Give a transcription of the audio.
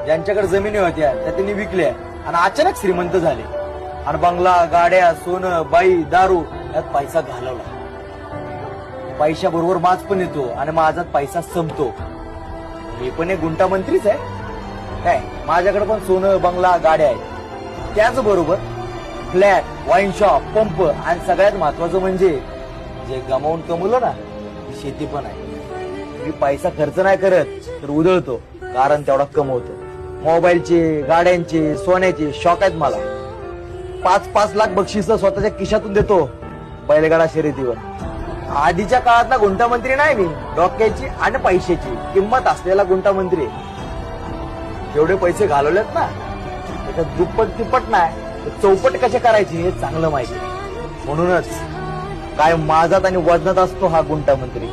ज्यांच्याकडे जमिनी होत्या त्या त्यांनी विकल्या आणि अचानक श्रीमंत झाले आणि बंगला, गाड्या, सोनं, बाई, दारू यात पैसा घालवला. पैशाबरोबर माझ पण येतो आणि माझाच पैसा संपतो. मी पण एक गुंटा मंत्रीच आहे काय. माझ्याकडे पण सोनं, बंगला, गाड्या आहेत. त्याचबरोबर फ्लॅट, वाईन शॉप, पंप आणि सगळ्यात महत्वाचं म्हणजे जे गमावून कमवलं ना ती शेती पण आहे. मी पैसा खर्च नाही करत तर उधळतो, कारण तेवढा कमवतो. मोबाईलचे, गाड्यांचे, सोन्याचे शॉक आहेत मला. 5-5 लाख बक्षीस स्वतःच्या खिशातून देतो बैलगाडा शर्यतीवर. आधीच्या काळातला गुंटामंत्री नाही मी, डोक्याची आणि पैशाची किंमत असलेला गुंटामंत्री. जेवढे पैसे घालवलेत ना त्याच्यात दुप्पट तिप्पट नाही तर चौपट कसे करायचे हे चांगलं माहिती. म्हणूनच काय माझात आणि वजनात असतो हा गुंटामंत्री.